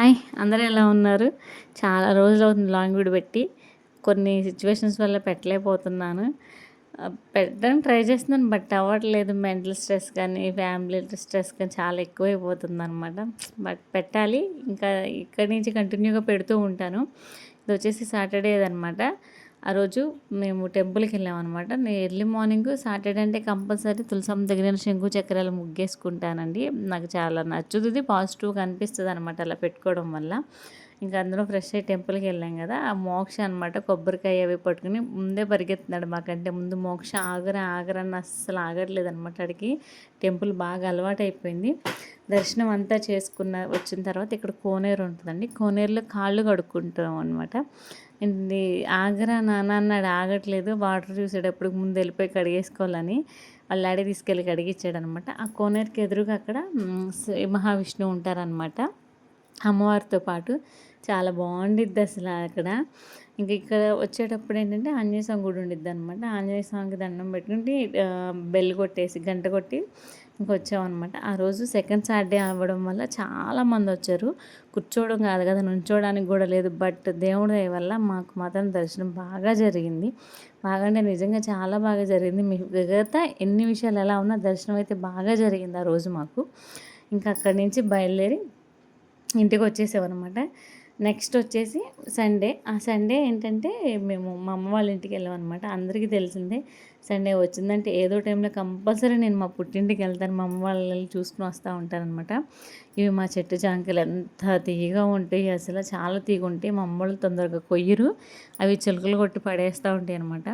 Hi! అందరూ ఎలా ఉన్నారు? చాలా రోజులవుతుంది లాంగ్ వీడియో పెట్టి. కొన్ని సిట్యుయేషన్స్ వల్ల పెట్టలేకపోతున్నాను. పెట్టడానికి ట్రై చేస్తున్నాను బట్ అవ్వట్లేదు. మెంటల్ స్ట్రెస్ కానీ, ఫ్యామిలీ స్ట్రెస్ కానీ చాలా ఎక్కువైపోతుందనమాట. బట్ పెట్టాలి. ఇంకా ఇక్కడి నుంచి కంటిన్యూగా పెడుతూ ఉంటాను. ఇదొచ్చేసి సాటర్డేదనమాట. ఆ రోజు మేము టెంపుల్‌కెళ్ళామనమాట. నేను ఎర్లీ మార్నింగ్ సాటర్డే అంటే కంపల్సరీ తులసమ్మ దగ్గర శంకు చక్రాలు ముగ్గేసుకుంటానండి. నాకు చాలా నచ్చుతది. పాజిటివ్‌గా అనిపిస్తదనమాట అలా పెట్టుకోవడం వల్ల. ఇంకా అందులో ఫ్రెష్ అయ్యి టెంపుల్‌కెళ్ళాం కదా! ఆ మోక్ష అనమాట కొబ్బరికాయ అవి పట్టుకొని ముందే పరిగెత్తున్నాడు మాకంటే ముందు. మోక్ష ఆగరా ఆగరా అని అస్సలు ఆగట్లేదనమాట. ఆడికి టెంపుల్ బాగా అలవాటయిపోయింది. దర్శనం అంతా వచ్చిన తర్వాత ఇక్కడ కోనేరు ఉంటుందండి. కోనేరులో కాళ్ళు కడుక్కుంటాం అనమాట. ఏంటి ఆగరా నాన్న అన్నాడు. ఆగట్లేదు. వాటర్ చూసేటప్పుడు ముందు వెళ్ళిపోయి కడిగేసుకోవాలని వాళ్ళ డాడీ తీసుకెళ్ళి కడిగిచ్చాడనమాట. ఆ కోనేరుకి ఎదురుగా అక్కడ శ్రీ మహావిష్ణువు ఉంటారనమాట అమ్మవారితో పాటు. చాలా బాగుండిద్ది అసలు అక్కడ. ఇంక ఇక్కడ వచ్చేటప్పుడు ఏంటంటే ఆంజనేయ స్వామి గుడి ఉండిద్ది అనమాట. ఆంజనేయ స్వామికి దండం పెట్టుకుంటే బెల్ కొట్టేసి గంట కొట్టి ఇంకొచ్చామన్నమాట. ఆ రోజు సెకండ్ సాటర్డే అవ్వడం వల్ల చాలామంది వచ్చారు. కూర్చోవడం కాదు కదా, నుంచోవడానికి కూడా లేదు. బట్ దేవుడి దయ వల్ల మాకు మాత్రం దర్శనం బాగా జరిగింది. బాగా అంటే నిజంగా చాలా బాగా జరిగింది. మిగతా ఎన్ని విషయాలు ఎలా ఉన్నా దర్శనం అయితే బాగా జరిగింది ఆ రోజు మాకు. ఇంకా అక్కడి నుంచి బయలుదేరి ఇంటికి వచ్చేసామన్నమాట. నెక్స్ట్ వచ్చేసి సండే. ఆ సండే ఏంటంటే మేము మా అమ్మ వాళ్ళ ఇంటికి వెళ్ళామన్నమాట. అందరికీ తెలిసిందే సండే వచ్చిందంటే ఏదో టైంలో కంపల్సరీ నేను మా పుట్టింటికి వెళ్తాను. మా అమ్మ వాళ్ళని చూసుకుని వస్తూ ఉంటానన్నమాట. ఇవి మా చెట్టు జాంకాయలు ఎంత తీయగా ఉంటాయి, అసలు చాలా తీగ ఉంటాయి. మా అమ్మ వాళ్ళు తొందరగా కొయ్యరు, అవి చిలుకలు కొట్టి పడేస్తూ ఉంటాయి అనమాట.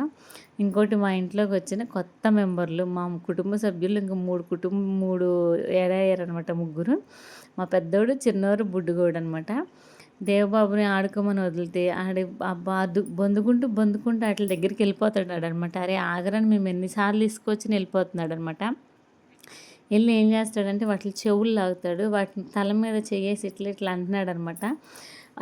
ఇంకోటి మా ఇంట్లోకి వచ్చిన కొత్త మెంబర్లు, మా కుటుంబ సభ్యులు ఇంకా మూడు యాడ్ అయ్యారనమాట. ముగ్గురు. మా పెద్దోడు, చిన్నోడు, బుడ్డుగోడు అనమాట. దేవబాబుని ఆడుకోమని వదిలితే బొందుకుంటూ అట్ల దగ్గరికి వెళ్ళిపోతాడు అనమాట. అరే ఆగరని మేము ఎన్నిసార్లు తీసుకొచ్చి వెళ్ళిపోతున్నాడు అనమాట. వెళ్ళి ఏం చేస్తాడంటే వాటి చెవులు లాగుతాడు, వాటిని తల మీద చేయేసి ఇట్లా అంటున్నాడు అనమాట.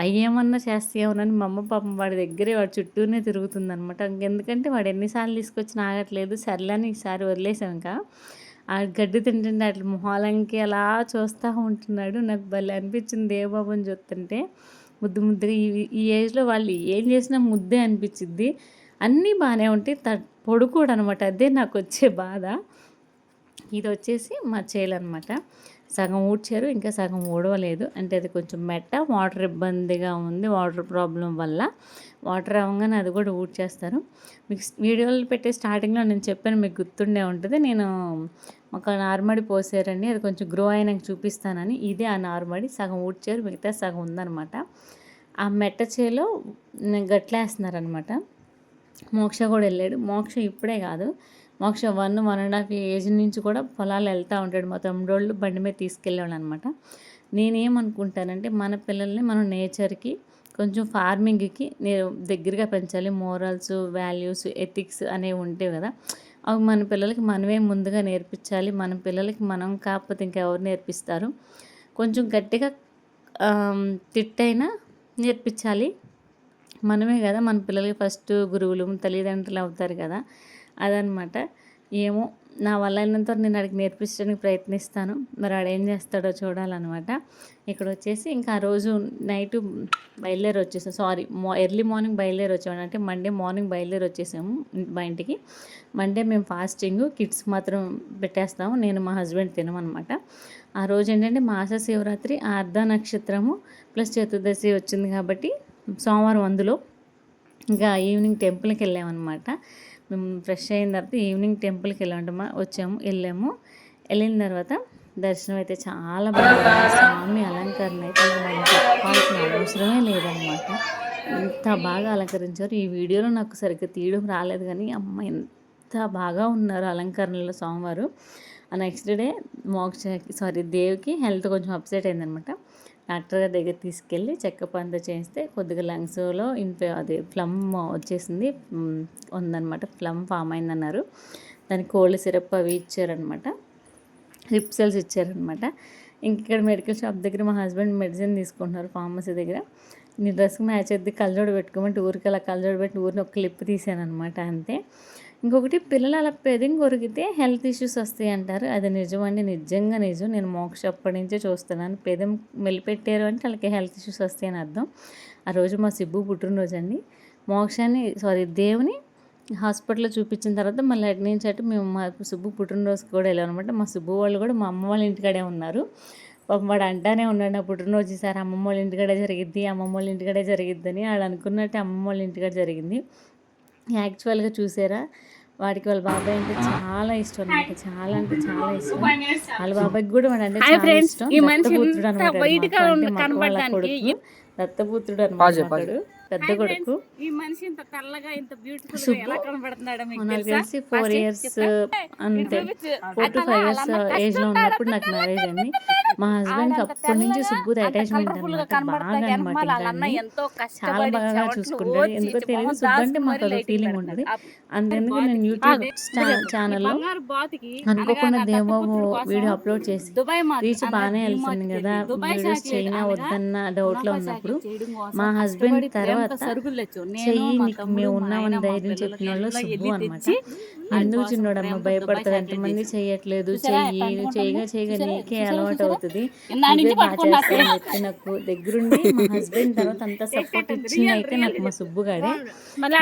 అయ్యేమన్నా చేస్తాయేమోనని మా అమ్మ పాపం వాడి దగ్గరే వాడి చుట్టూనే తిరుగుతుందనమాట. ఇంకెందుకంటే వాడు ఎన్నిసార్లు తీసుకొచ్చి ఆగట్లేదు. సర్లేని ఈసారి వదిలేసాం. ఇంకా ఆ గడ్డి తింటుంటే అట్లా మొహాలంకి అలా చూస్తూ ఉంటున్నాడు. నాకు భలే అనిపించింది దేవబాబుని చూస్తుంటే. ముద్దుగా ఈ ఏజ్లో వాళ్ళు ఏం చేసినా ముద్దే అనిపించిద్ది. అన్నీ బాగానే ఉంటాయి. పొడుకోడు అనమాట. అదే నాకు వచ్చే బాధ. ఇది వచ్చేసి మా చేలనమాట. సగం ఊడ్చారు, ఇంకా సగం ఊడవలేదు. అంటే అది కొంచెం వాటర్ ఇబ్బందిగా ఉంది. వాటర్ ప్రాబ్లం వల్ల వాటర్ అవ్వగానే అది కూడా ఊడ్చేస్తారు. మీకు వీడియోలు పెట్టే స్టార్టింగ్లో నేను చెప్పాను, మీకు గుర్తుండే ఉంటుంది. నేను ఒక నార్మడి పోసారండి, అది కొంచెం గ్రో అయినాక చూపిస్తానని. ఇదే ఆ నార్మడి. సగం ఊడ్చారు, మిగతా సగం ఉందనమాట. ఆ మెట్ట చేలో గట్లేస్తున్నారనమాట. మోక్ష కూడా వెళ్ళాడు. మోక్ష ఇప్పుడే కాదు, మోక్ష 1.5 ఏజ్ నుంచి కూడా పొలాలు వెళ్తూ ఉంటాడు. మా తమ్ముడోళ్ళు బండి మీద తీసుకెళ్ళేవాళ్ళు అనమాట. నేనేమనుకుంటానంటే మన పిల్లల్ని మనం నేచర్కి, కొంచెం ఫార్మింగ్కి దగ్గరగా పెంచాలి. మోరల్స్, వాల్యూస్, ఎథిక్స్ అనేవి ఉంటాయి కదా, అవి మన పిల్లలకి మనమే ముందుగా నేర్పించాలి. మన పిల్లలకి మనం కాకపోతే ఇంకెవరు నేర్పిస్తారు. కొంచెం గట్టిగా తిట్టైనా నేర్పించాలి. మనమే కదా మన పిల్లలకి ఫస్ట్ గురువులు, తల్లిదండ్రులు అవుతారు కదా, అదనమాట. ఏమో నా వల్ల అయినంత నేను అడిగి నేర్పించడానికి ప్రయత్నిస్తాను. మరి వాడు ఏం చేస్తాడో చూడాలన్నమాట. ఇక్కడ వచ్చేసి ఇంకా ఆ రోజు నైటు బయలుదేరి వచ్చేసాం. ఎర్లీ మార్నింగ్ బయలుదేరి వచ్చాము. అంటే మండే మార్నింగ్ బయలుదేరి వచ్చేసాము మా ఇంటికి. మండే మేము ఫాస్టింగ్, కిడ్స్ మాత్రం పెట్టేస్తాము. నేను మా హస్బెండ్ తినమనమాట. ఆ రోజు ఏంటంటే మాస శివరాత్రి, అర్ధ నక్షత్రము ప్లస్ చతుర్దశి వచ్చింది కాబట్టి సోమవారం అందులో. ఇంకా ఈవినింగ్ టెంపుల్కి వెళ్ళామన్నమాట. మేము ఫ్రెష్ అయిన తర్వాత ఈవినింగ్ టెంపుల్కి వెళ్ళాము. వెళ్ళిన తర్వాత దర్శనం అయితే చాలా బాగా, స్వామి అలంకరణ అయితే మనం చెప్పాల్సిన అవసరమే లేదనమాట. ఎంత బాగా అలంకరించారు. ఈ వీడియోలో నాకు సరిగ్గా తీయడం రాలేదు, కానీ అమ్మ ఎంత బాగా ఉన్నారు అలంకరణలో స్వామివారు. ఆ నెక్స్ట్ డే దేవికి హెల్త్ కొంచెం అప్సెట్ అయిందనమాట. డాక్టర్ గారి దగ్గర తీసుకెళ్ళి చెకప్ అంతా చేస్తే కొద్దిగా లంగ్స్లో ఫ్లమ్ వచ్చేసింది ఉందన్నమాట. ఫ్లమ్ ఫామ్ అయిందన్నారు. దానికి కోల్డ్ సిరప్ అవి ఇచ్చారనమాట, హిప్ సెల్స్ ఇచ్చారనమాట. ఇక్కడ మెడికల్ షాప్ దగ్గర మా హస్బెండ్ మెడిసిన్ తీసుకుంటున్నారు ఫార్మసీ దగ్గర. నీ డ్రెస్కి మ్యాచ్ అయితే కళ్ళజోడు పెట్టుకోమంటే ఊరికి అలా కళ్ళజోడు పెట్టి ఊరిని ఒక క్లిప్ తీసాను అనమాట. అంతే. ఇంకొకటి పిల్లలు అలా పెదం కొరికితే హెల్త్ ఇష్యూస్ వస్తాయి అంటారు. అది నిజమండి, నిజంగా నిజం. నేను మోక్ష అప్పటి నుంచే చూస్తున్నాను. పెదం మెలిపెట్టారు అంటే వాళ్ళకి హెల్త్ ఇష్యూస్ వస్తాయని అర్థం. ఆ రోజు మా సిబ్బు పుట్టినరోజు అండి. దేవుని హాస్పిటల్‌లో చూపించిన తర్వాత మళ్ళీ అటు నుంచి అటు మేము మా సుబ్బు పుట్టినరోజుకి కూడా వెళ్ళామనమాట. మా సుబ్బు వాళ్ళు కూడా మా అమ్మ వాళ్ళ ఇంటికాడే ఉన్నారు. పాపం వాడు అంటానే ఉన్నాడు, నా పుట్టినరోజు ఈసారి అమ్మమ్మ వాళ్ళ ఇంటికాడే జరిగిద్ది, అమ్మమ్మ వాళ్ళ ఇంటికాడే జరిగిద్దని. వాళ్ళు అనుకున్నట్టే అమ్మమ్మ వాళ్ళ ఇంటికాడ జరిగింది. యాక్చువల్‌గా చూసారా, వాడికి వాళ్ళ బాబాయ్ అంటే చాలా ఇష్టం అనమాట. చాలా అంటే చాలా ఇష్టం. వాళ్ళ బాబాయ్కి కూడా వాడంటే చాలా ఇష్టం. దత్తపుత్రుడు అనమాట. అంటే కొడుకు దత్తపుత్రుడు అనమాట. పెద్ద కొడుకు. ఈ మనిషి ఇంత తెల్లగా ఇంత బ్యూటిఫుల్ గా ఎలా కనబడుతున్నాడు మీకు నాకు తెలిసి 4 years అంతే, 4 to 5 years ఏజ్ లో ఉన్నప్పుడు నాకు మ్యారేజ్ అయింది. మా హస్బెండ్ అప్పటి నుంచి సుబ్బుది అటాచ్మెంట్ అనమాట. బాగా అనమాట. చాలా బాగా చూసుకుంటాడు. ఎందుకో తెలియదు, సుబ్బు అంటే మాకు అదో ఫీలింగ్ ఉంటుంది. అందుకు నేను యూట్యూబ్ ఛానల్లో అనుకోకుండా దేవో వీడియో అప్లోడ్ చేసి రీచ్ బాగానే వెళ్తుంది కదా, వీడియోస్ చైనా వద్దన్న డౌట్ లో ఉన్నప్పుడు మా హస్బెండ్ తర్వాత చెయ్యి, నీకు మేము ఉన్నామని ధైర్యం చెప్పిన వాళ్ళు సుబ్బు అనమాట. ఎందుకు చిన్నోడమ్మ భయపడతారు, ఎంతమంది చెయ్యట్లేదు, చేయగా నీకే అలవాటు అవుతుంది, బాగా చేస్తాను చెప్పి నాకు దగ్గరుండి మా హస్బెండ్ తర్వాత అంతా సపోర్ట్ ఇచ్చింది అయితే నాకు మా సుబ్బు గాడే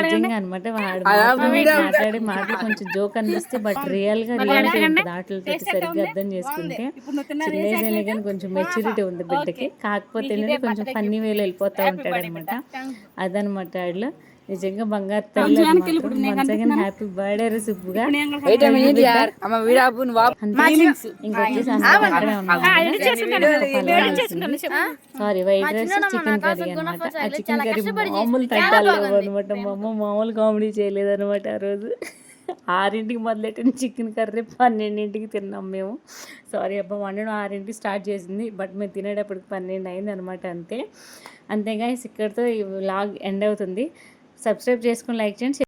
నిజంగా అనమాట. వాడు మాట్లాడే మాటలు కొంచెం జోక్ అనిపిస్తే బట్ రియల్టీ ఉంటుంది. ఆటలతో సరిగ్గా అర్థం చేసుకుంటే చిన్న ఏజ్ అయినా కానీ కొంచెం మెచ్యూరిటీ ఉంది బిడ్డకి. కాకపోతే కొంచెం ఫన్నీ వేలో వెళ్ళిపోతూ ఉంటాడు అనమాట. అదనమాట ఆడలో నిజంగా బంగారు తల్లి. హ్యాపీ బర్త్డే రే సుబ్బుగా. Sorry, white rice chicken curry అనమాట. ఆ చికెన్ కర్రీ మామూలు తగ్గాలి అనమాట. మా అమ్మ మామూలు కామెడీ చేయలేదు అనమాట. ఆ రోజు 6ంటికి మొదలెట్టిన చికెన్ కర్రీ 12ంటికి తిన్నాం మేము. సారీ అబ్బా, వండడం 6ంటికి స్టార్ట్ చేసింది, బట్ మేము తినేటప్పటికి 12 అయింది అనమాట. అంతే గైస్, ఇక్కడితో ఈ వ్లాగ్ ఎండ్ అవుతుంది. సబ్స్క్రైబ్ చేసుకుని లైక్ చేయండి.